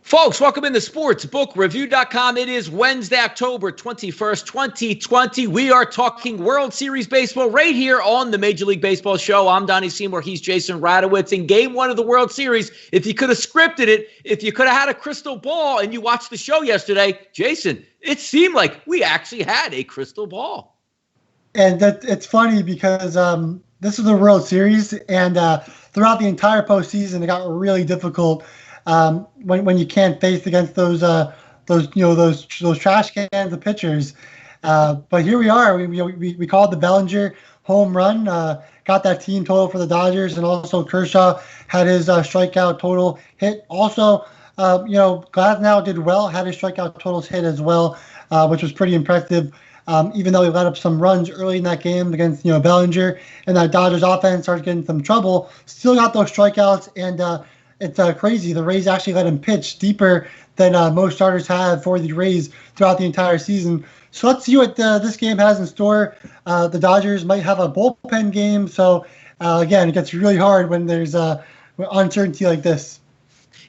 Folks, welcome into sportsbookreview.com. It is Wednesday, October 21st, 2020. We are talking World Series baseball right here on the Major League Baseball Show. I'm Donnie Seymour. He's Jason Radowitz. In Game 1 of the World Series, if you could have scripted it, if you could have had a crystal ball and you watched the show yesterday, Jason, it seemed like we actually had a crystal ball. And it's funny because this is the World Series, and throughout the entire postseason, it got really difficult when you can't face against those trash cans of pitchers. But here we are. We called the Bellinger home run, got that team total for the Dodgers, and also Kershaw had his strikeout total hit. Also, Glasnow did well, had his strikeout totals hit as well, which was pretty impressive. Even though he let up some runs early in that game against Bellinger, and that Dodgers offense started getting some trouble, still got those strikeouts, and it's crazy. The Rays actually let him pitch deeper than most starters have for the Rays throughout the entire season. So let's see what this game has in store. The Dodgers might have a bullpen game, so again, it gets really hard when there's uncertainty like this.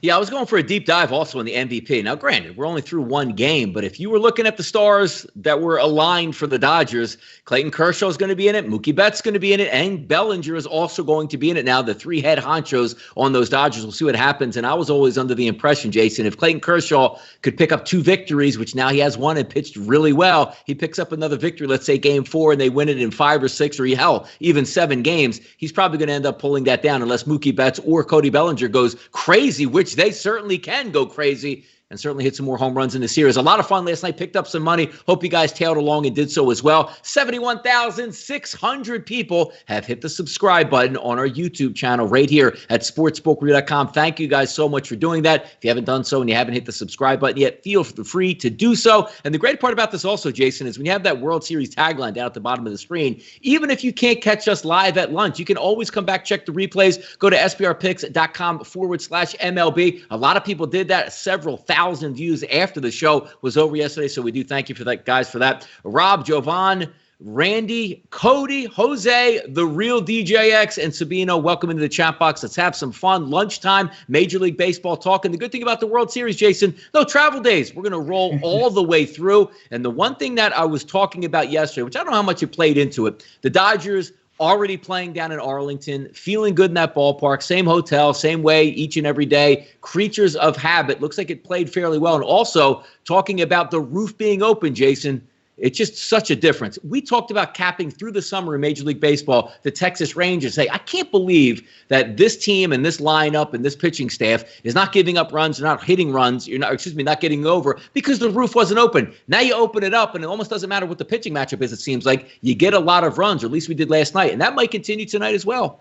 Yeah, I was going for a deep dive also in the MVP. Now, granted, we're only through one game, but if you were looking at the stars that were aligned for the Dodgers, Clayton Kershaw is going to be in it, Mookie Betts going to be in it, and Bellinger is also going to be in it. Now, the three head honchos on those Dodgers, we'll see what happens. And I was always under the impression, Jason, if Clayton Kershaw could pick up 2 victories, which now he has one and pitched really well, he picks up another victory, let's say game 4, and they win it in 5 or 6 or hell, even 7 games, he's probably going to end up pulling that down unless Mookie Betts or Cody Bellinger goes crazy, which they certainly can go crazy and certainly hit some more home runs in the series. A lot of fun last night, picked up some money. Hope you guys tailed along and did so as well. 71,600 people have hit the subscribe button on our YouTube channel right here at sportsbookreview.com. Thank you guys so much for doing that. If you haven't done so and you haven't hit the subscribe button yet, feel free to do so. And the great part about this also, Jason, is when you have that World Series tagline down at the bottom of the screen, even if you can't catch us live at lunch, you can always come back, check the replays, go to sbrpicks.com/MLB. A lot of people did that, several thousand views after the show was over yesterday, so we do thank you for that, guys, for that. Rob, Jovan, Randy, Cody, Jose, the real DJX, and Sabino, welcome into the chat box. Let's have some fun. Lunchtime, Major League Baseball talk. And the good thing about the World Series, Jason, no travel days. We're going to roll all the way through. And the one thing that I was talking about yesterday, which I don't know how much you played into it, the Dodgers already playing down in Arlington, feeling good in that ballpark, same hotel, same way each and every day, creatures of habit. Looks like it played fairly well. And also talking about the roof being open, Jason, it's just such a difference. We talked about capping through the summer in Major League Baseball, the Texas Rangers. Say, I can't believe that this team and this lineup and this pitching staff is not giving up runs, not hitting runs, not getting over because the roof wasn't open. Now you open it up, and it almost doesn't matter what the pitching matchup is, it seems like. You get a lot of runs, or at least we did last night, and that might continue tonight as well.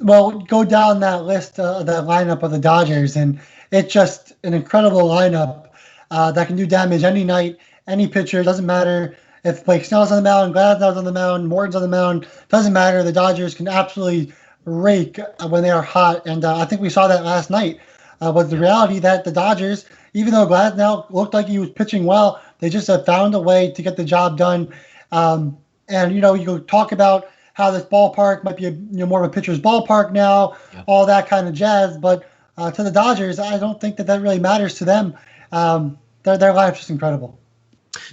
Well, go down that list, that lineup of the Dodgers, and it's just an incredible lineup that can do damage any night. Any pitcher, doesn't matter if Blake Snell's on the mound, Glasnow's on the mound, Morton's on the mound, doesn't matter. The Dodgers can absolutely rake when they are hot, and I think we saw that last night. Was the reality that the Dodgers, even though Glasnow looked like he was pitching well, they just have found a way to get the job done. And you talk about how this ballpark might be more of a pitcher's ballpark now, all that kind of jazz. But to the Dodgers, I don't think that really matters to them. Their lineup's just incredible.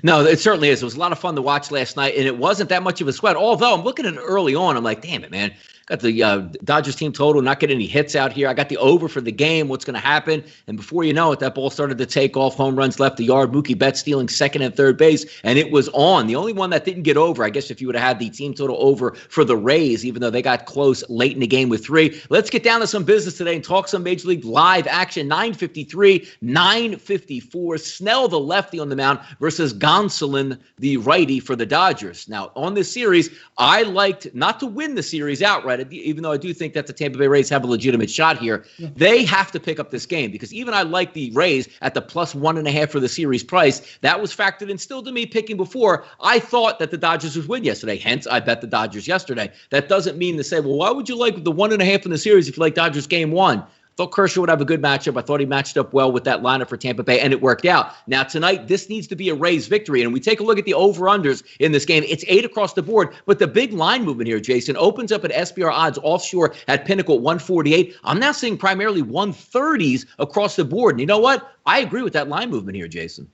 No, it certainly is. It was a lot of fun to watch last night, and it wasn't that much of a sweat. Although I'm looking at it early on, I'm like, damn it, man. Got the Dodgers team total, not getting any hits out here. I got the over for the game, what's going to happen. And before you know it, that ball started to take off, home runs left the yard, Mookie Betts stealing second and third base, and it was on. The only one that didn't get over, I guess if you would have had the team total over for the Rays, even though they got close late in the game with 3. Let's get down to some business today and talk some Major League live action. 9:53, 9:54. Snell, the lefty on the mound, versus Gonsolin, the righty for the Dodgers. Now, on this series, I liked not to win the series outright, even though I do think that the Tampa Bay Rays have a legitimate shot here. Yeah. They have to pick up this game because even I like the Rays at the plus 1.5 for the series price. That was factored in still to me picking before. I thought that the Dodgers would win yesterday. Hence, I bet the Dodgers yesterday. That doesn't mean to say, well, why would you like the 1.5 in the series if you like Dodgers game 1? Thought Kershaw would have a good matchup. I thought he matched up well with that lineup for Tampa Bay, and it worked out. Now, tonight, this needs to be a Rays victory. And we take a look at the over-unders in this game. It's 8 across the board. But the big line movement here, Jason, opens up at SBR odds offshore at Pinnacle 148. I'm now seeing primarily 130s across the board. And you know what? I agree with that line movement here, Jason.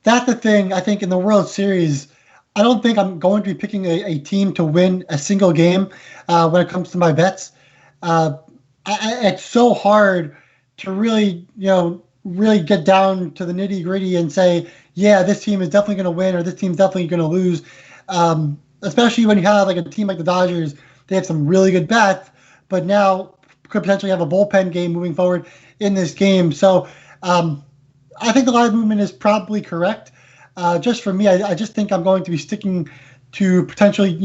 That's the thing. I think in the World Series, I don't think I'm going to be picking a team to win a single game when it comes to my bets. It's so hard to really get down to the nitty gritty and say, yeah, this team is definitely going to win or this team's definitely going to lose. Especially when you have like a team like the Dodgers, they have some really good bats, but now could potentially have a bullpen game moving forward in this game. So I think the line movement is probably correct. Just for me, I just think I'm going to be sticking to potentially,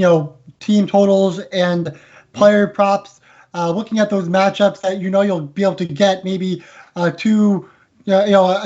team totals and player props, looking at those matchups that you'll be able to get maybe a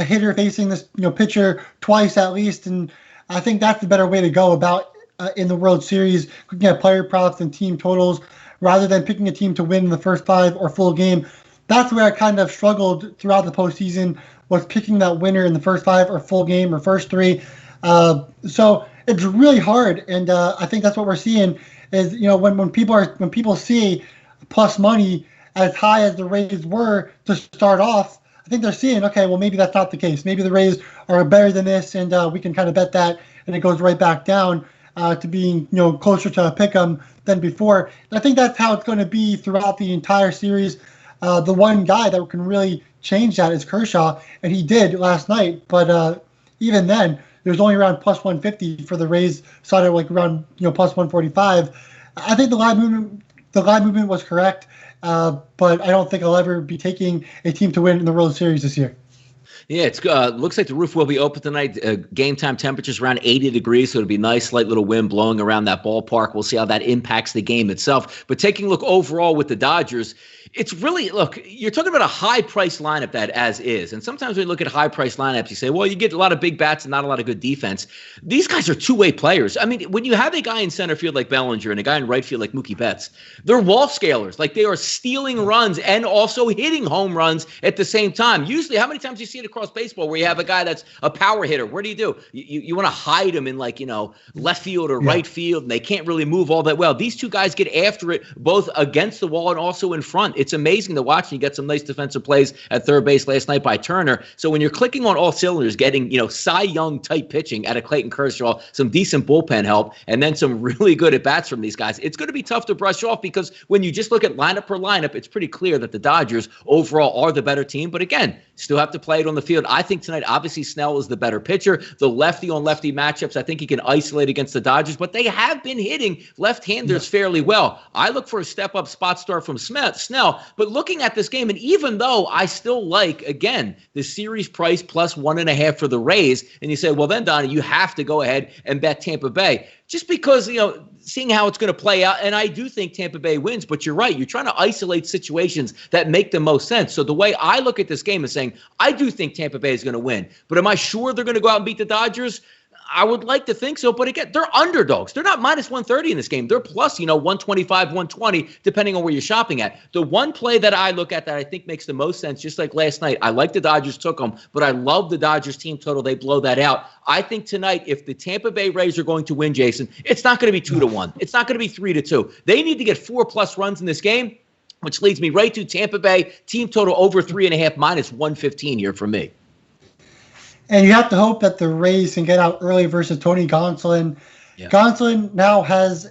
hitter facing this pitcher twice at least, and I think that's the better way to go about in the World Series, looking at player props and team totals rather than picking a team to win in the first 5 or full game. That's where I kind of struggled throughout the postseason, was picking that winner in the first 5 or full game or first 3. So it's really hard, and I think that's what we're seeing is when people see plus money as high as the Rays were to start off, I think they're seeing, okay, well, maybe that's not the case. Maybe the Rays are better than this, and we can kind of bet that, and it goes right back down to being closer to a pick 'em than before. And I think that's how it's going to be throughout the entire series. The one guy that can really change that is Kershaw, and he did last night. But even then, there's only around plus 150 for the Rays side, of like around plus 145. I think the line movement was correct, but I don't think I'll ever be taking a team to win in the World Series this year. Yeah, it looks like the roof will be open tonight. Game time temperatures around 80 degrees, so it'll be nice, slight little wind blowing around that ballpark. We'll see how that impacts the game itself. But taking a look overall with the Dodgers, it's really, look, you're talking about a high-priced lineup that as is. And sometimes when you look at high-priced lineups, you say, well, you get a lot of big bats and not a lot of good defense. These guys are two-way players. I mean, when you have a guy in center field like Bellinger and a guy in right field like Mookie Betts, they're wall scalers. Like, they are stealing runs and also hitting home runs at the same time. Usually, how many times do you see it across baseball where you have a guy that's a power hitter? What do? You want to hide him in left field or right field, and they can't really move all that well. These two guys get after it both against the wall and also in front. It's amazing to watch, and you get some nice defensive plays at third base last night by Turner. So when you're clicking on all cylinders, getting Cy Young type pitching out of Clayton Kershaw, some decent bullpen help, and then some really good at bats from these guys, it's going to be tough to brush off, because when you just look at lineup per lineup, it's pretty clear that the Dodgers overall are the better team. But again, still have to play it on the field. I think tonight, obviously, Snell is the better pitcher. The lefty-on-lefty matchups, I think he can isolate against the Dodgers, but they have been hitting left-handers fairly well. I look for a step-up spot start from Snell, but looking at this game, and even though I still like, again, the series price plus 1.5 for the Rays, and you say, well, then, Donnie, you have to go ahead and bet Tampa Bay. Just because, seeing how it's going to play out, and I do think Tampa Bay wins, but you're right. You're trying to isolate situations that make the most sense. So the way I look at this game is saying, I do think Tampa Bay is going to win, but am I sure they're going to go out and beat the Dodgers? I would like to think so, but again, they're underdogs. They're not minus 130 in this game. They're plus, 125, 120, depending on where you're shopping at. The one play that I look at that I think makes the most sense, just like last night, I like the Dodgers took them, but I love the Dodgers team total. They blow that out. I think tonight, if the Tampa Bay Rays are going to win, Jason, it's not going to be 2-1. It's not going to be 3-2. They need to get 4+ runs in this game, which leads me right to Tampa Bay team total over 3.5 minus 115 here for me. And you have to hope that the Rays can get out early versus Tony Gonsolin. Yeah. Gonsolin now has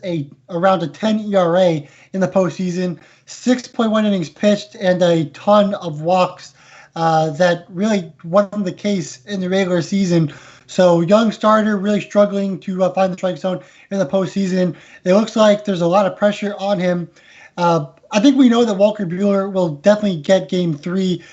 around a 10 ERA in the postseason, 6.1 innings pitched, and a ton of walks that really wasn't the case in the regular season. So young starter really struggling to find the strike zone in the postseason. It looks like there's a lot of pressure on him. I think we know that Walker Buehler will definitely get Game 3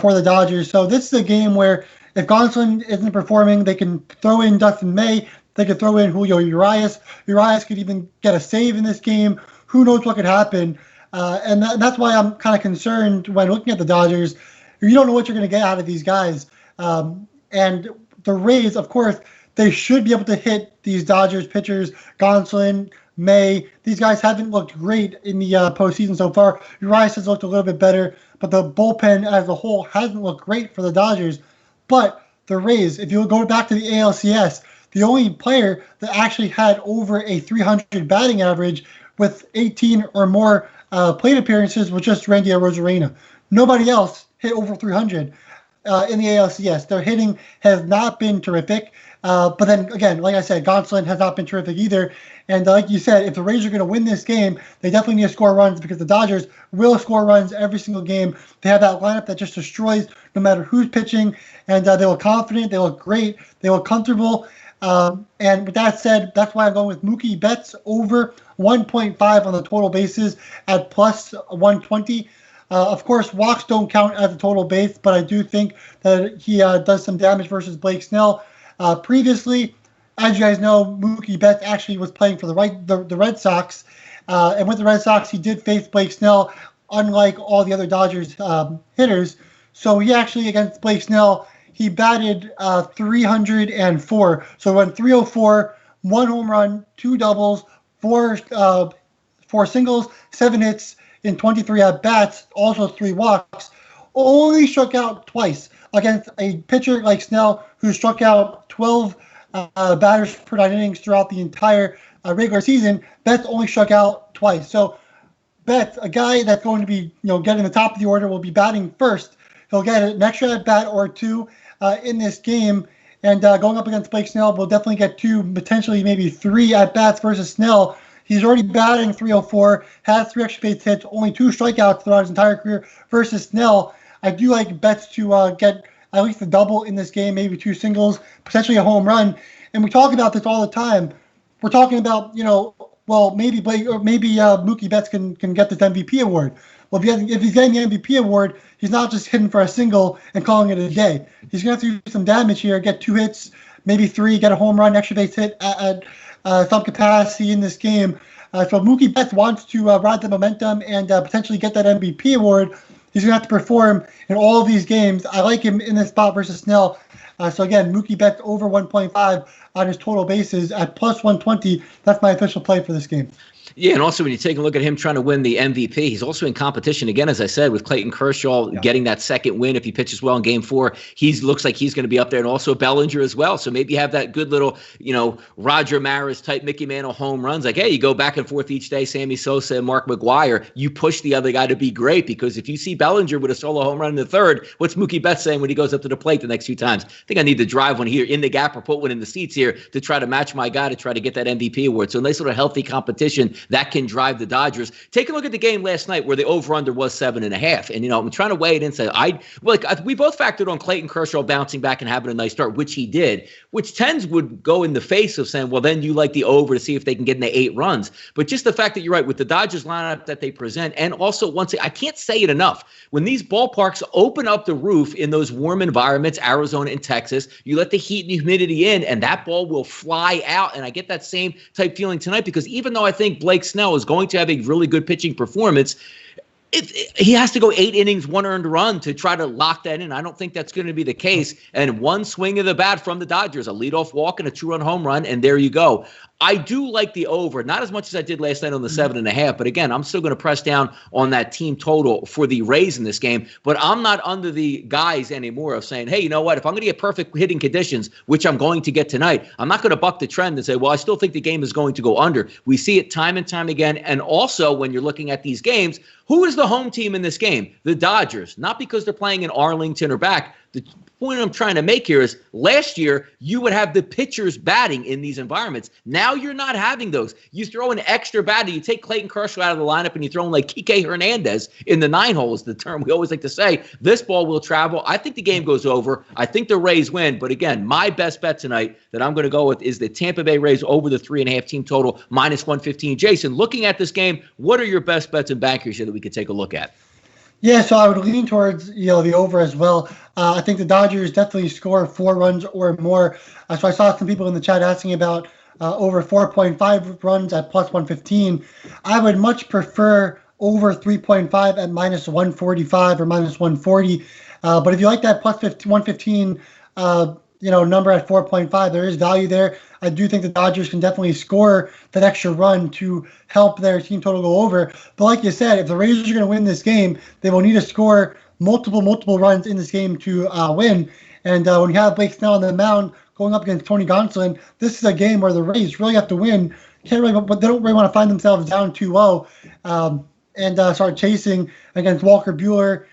for the Dodgers. So this is a game where if Gonsolin isn't performing, they can throw in Dustin May. They could throw in Julio Urias. Urias could even get a save in this game. Who knows what could happen? And that's why I'm kind of concerned when looking at the Dodgers. You don't know what you're going to get out of these guys. And the Rays, of course, they should be able to hit these Dodgers pitchers, Gonsolin, May. These guys haven't looked great in the postseason so far. Urias has looked a little bit better, but the bullpen as a whole hasn't looked great for the Dodgers. But the Rays, if you go back to the ALCS, the only player that actually had over a 300 batting average with 18 or more plate appearances was just Randy Arozarena. Nobody else hit over 300 in the ALCS. Their hitting has not been terrific. But then again, like I said, Gonsolin has not been terrific either. And like you said, if the Rays are going to win this game, they definitely need to score runs because the Dodgers will score runs every single game. They have that lineup that just destroys no matter who's pitching. And they look confident. They look great. They look comfortable. And with that said, that's why I'm going with Mookie Betts over 1.5 on the total bases at plus 120. Of course, walks don't count as a total base, but I do think that he does some damage versus Blake Snell. Previously, as you guys know, Mookie Betts actually was playing for the Red Sox. And with the Red Sox, he did face Blake Snell, unlike all the other Dodgers hitters. So he actually, against Blake Snell, he batted 304. So he went 304, 1 home run, 2 doubles, 4 singles, 7 hits in 23 at-bats, also 3 walks. Only struck out twice against a pitcher like Snell, who struck out 12 batters per 9 innings throughout the entire regular season. Betts only struck out twice. So Betts, a guy that's going to be getting the top of the order, will be batting first. He'll get an extra at-bat or 2 in this game. And going up against Blake Snell, will definitely get 2, potentially maybe 3 at-bats versus Snell. He's already batting 304, has 3 extra base hits, only 2 strikeouts throughout his entire career versus Snell. I do like Betts to get at least a double in this game, maybe 2 singles, potentially a home run. And we talk about this all the time. We're talking about, maybe Mookie Betts can get this MVP award. Well, if he's getting the MVP award, he's not just hitting for a single and calling it a day. He's going to have to do some damage here, get 2 hits, maybe 3, get a home run, extra base hit at some capacity in this game. So Mookie Betts wants to ride the momentum and potentially get that MVP award. He's going to have to perform in all of these games. I like him in this spot versus Snell. So again, Mookie Betts over 1.5 on his total bases at plus 120. That's my official play for this game. Yeah, and also when you take a look at him trying to win the MVP, he's also in competition, again, as I said, with Clayton Kershaw getting that second win. If he pitches well in Game 4, he looks like he's going to be up there, and also Bellinger as well. So maybe you have that good little, Roger Maris type Mickey Mantle home runs. Like, hey, you go back and forth each day, Sammy Sosa and Mark McGwire. You push the other guy to be great, because if you see Bellinger with a solo home run in the third, what's Mookie Betts saying when he goes up to the plate the next few times? I think I need to drive one here in the gap or put one in the seats here to try to match my guy to try to get that MVP award. So a nice little healthy competition that can drive the Dodgers. Take a look at the game last night where the over-under was 7.5. And, I'm trying to weigh it in and say, we both factored on Clayton Kershaw bouncing back and having a nice start, which he did, which tends would go in the face of saying, well, then you like the over to see if they can get into 8 runs. But just the fact that you're right with the Dodgers lineup that they present, and also I can't say it enough, when these ballparks open up the roof in those warm environments, Arizona and Texas, you let the heat and humidity in, and that ball will fly out. And I get that same type feeling tonight, because even though I think Blake Snell is going to have a really good pitching performance, he has to go 8 innings, 1 earned run to try to lock that in. I don't think that's going to be the case. And one swing of the bat from the Dodgers, a leadoff walk and a 2-run home run, and there you go. I do like the over, not as much as I did last night on the 7.5, but again, I'm still going to press down on that team total for the Rays in this game. But I'm not under the guise anymore of saying, hey, you know what? If I'm going to get perfect hitting conditions, which I'm going to get tonight, I'm not going to buck the trend and say, well, I still think the game is going to go under. We see it time and time again. And also, when you're looking at these games, who is the home team in this game? The Dodgers. Not because they're playing in Arlington or back. The point I'm trying to make here is last year you would have the pitchers batting in these environments. Now you're not having those. You throw an extra batter. You take Clayton Kershaw out of the lineup and you throw in like Kike Hernandez in the 9 hole is the term we always like to say. This ball will travel. I think the game goes over. I think the Rays win. But again, my best bet tonight that I'm going to go with is the Tampa Bay Rays over the 3.5 team total minus 115. Jason, looking at this game, what are your best bets and bankers here that we could take a look at? Yeah, so I would lean towards the over as well. I think the Dodgers definitely score 4 runs or more. So I saw some people in the chat asking about over 4.5 runs at plus 115. I would much prefer over 3.5 at minus 145 or minus 140. But if you like that plus 115, number at 4.5. There is value there. I do think the Dodgers can definitely score that extra run to help their team total go over. But like you said, if the Rays are going to win this game, they will need to score multiple runs in this game to win. And when you have Blake Snell on the mound going up against Tony Gonsolin, this is a game where the Rays really have to win. But they don't really want to find themselves down 2-0 and start chasing against Walker Buehler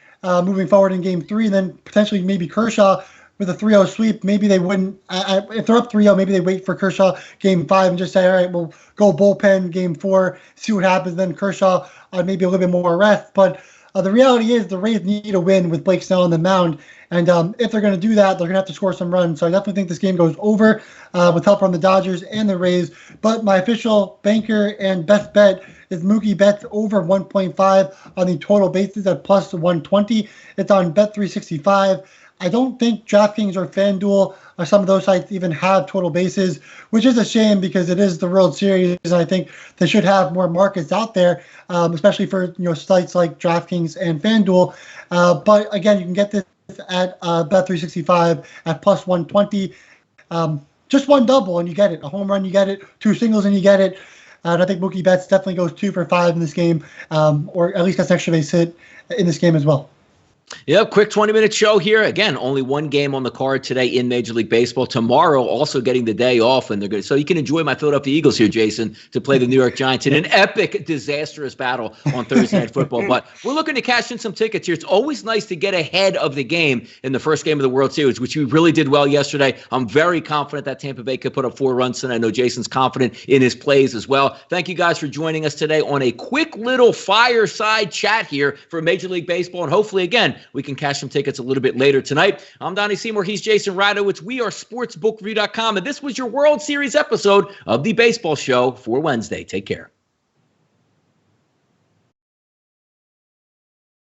moving forward in Game 3, and then potentially maybe Kershaw with a 3-0 sweep. Maybe they wouldn't. If they're up 3-0, maybe they wait for Kershaw Game 5 and just say, all right, we'll go bullpen Game 4, see what happens. Then Kershaw maybe a little bit more rest. But the reality is the Rays need a win with Blake Snell on the mound. And if they're going to do that, they're going to have to score some runs. So I definitely think this game goes over with help from the Dodgers and the Rays. But my official banker and best bet is Mookie Betts over 1.5 on the total bases at plus 120. It's on Bet365. I don't think DraftKings or FanDuel or some of those sites even have total bases, which is a shame because it is the World Series, and I think they should have more markets out there, especially for sites like DraftKings and FanDuel. But again, you can get this at Bet365 at plus 120. Just one double and you get it. A home run, you get it. Two singles and you get it. And I think Mookie Betts definitely goes 2 for 5 in this game, or at least gets an extra base hit in this game as well. Yep, quick 20-minute show here. Again, only one game on the card today in Major League Baseball. Tomorrow, also getting the day off, and they're good. So you can enjoy my Philadelphia Eagles here, Jason, to play the New York Giants in an epic, disastrous battle on Thursday Night Football. But we're looking to cash in some tickets here. It's always nice to get ahead of the game in the first game of the World Series, which we really did well yesterday. I'm very confident that Tampa Bay could put up 4 runs, and I know Jason's confident in his plays as well. Thank you guys for joining us today on a quick little fireside chat here for Major League Baseball, and hopefully, again, we can cash some tickets a little bit later tonight. I'm Donnie Seymour. He's Jason Radowitz. We are sportsbookreview.com, and this was your World Series episode of the Baseball Show for Wednesday. Take care.